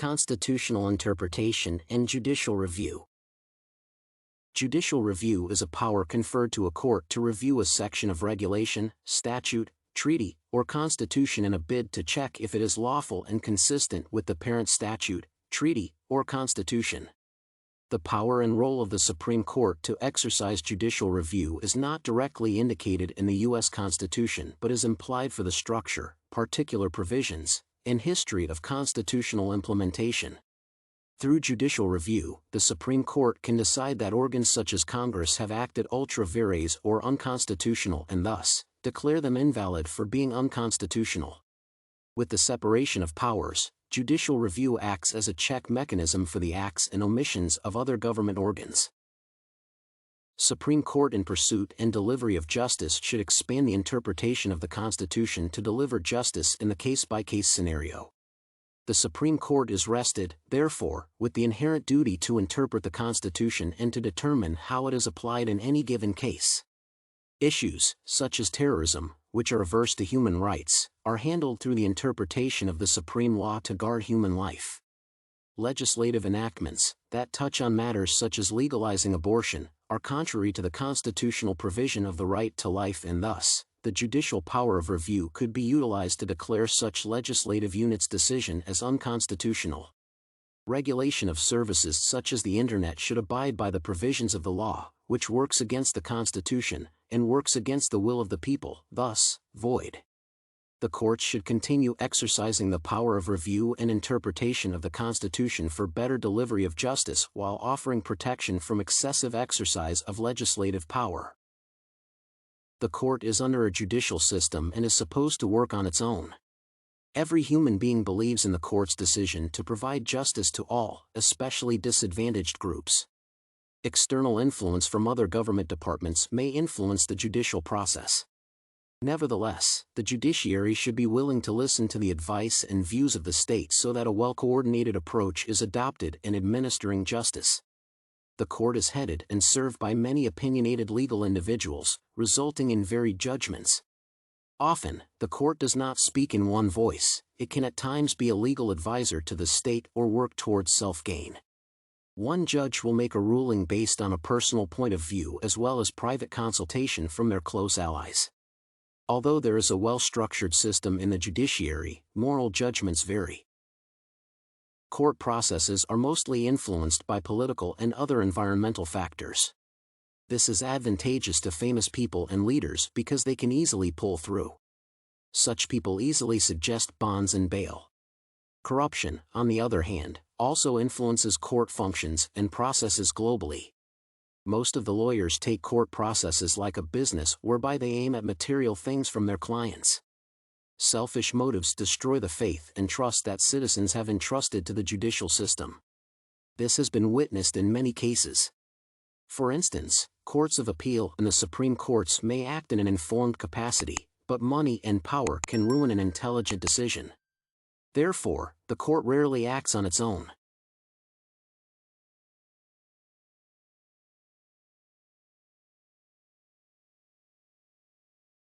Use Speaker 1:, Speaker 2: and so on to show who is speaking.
Speaker 1: Constitutional interpretation and judicial review. Judicial review is a power conferred to a court to review a section of regulation, statute, treaty, or constitution in a bid to check if it is lawful and consistent with the parent statute, treaty, or constitution. The power and role of the Supreme Court to exercise judicial review is not directly indicated in the U.S. Constitution but is implied for the structure, particular provisions, and history of constitutional implementation. Through judicial review, the Supreme Court can decide that organs such as Congress have acted ultra vires or unconstitutional and thus declare them invalid for being unconstitutional. With the separation of powers, judicial review acts as a check mechanism for the acts and omissions of other government organs. Supreme Court in pursuit and delivery of justice should expand the interpretation of the Constitution to deliver justice in the case-by-case scenario. The Supreme Court is vested, therefore, with the inherent duty to interpret the Constitution and to determine how it is applied in any given case. Issues, such as terrorism, which are averse to human rights, are handled through the interpretation of the supreme law to guard human life. Legislative enactments, that touch on matters such as legalizing abortion, are contrary to the constitutional provision of the right to life and thus, the judicial power of review could be utilized to declare such legislative unit's decision as unconstitutional. Regulation of services such as the Internet should abide by the provisions of the law, which works against the Constitution, and works against the will of the people, thus, void. The courts should continue exercising the power of review and interpretation of the Constitution for better delivery of justice while offering protection from excessive exercise of legislative power. The court is under a judicial system and is supposed to work on its own. Every human being believes in the court's decision to provide justice to all, especially disadvantaged groups. External influence from other government departments may influence the judicial process. Nevertheless, the judiciary should be willing to listen to the advice and views of the state so that a well-coordinated approach is adopted in administering justice. The court is headed and served by many opinionated legal individuals, resulting in varied judgments. Often, the court does not speak in one voice, it can at times be a legal advisor to the state or work towards self-gain. One judge will make a ruling based on a personal point of view as well as private consultation from their close allies. Although there is a well-structured system in the judiciary, moral judgments vary. Court processes are mostly influenced by political and other environmental factors. This is advantageous to famous people and leaders because they can easily pull through. Such people easily suggest bonds and bail. Corruption, on the other hand, also influences court functions and processes globally. Most of the lawyers take court processes like a business whereby they aim at material things from their clients. Selfish motives destroy the faith and trust that citizens have entrusted to the judicial system. This has been witnessed in many cases. For instance, courts of appeal and the Supreme Courts may act in an informed capacity, but money and power can ruin an intelligent decision. Therefore, the court rarely acts on its own.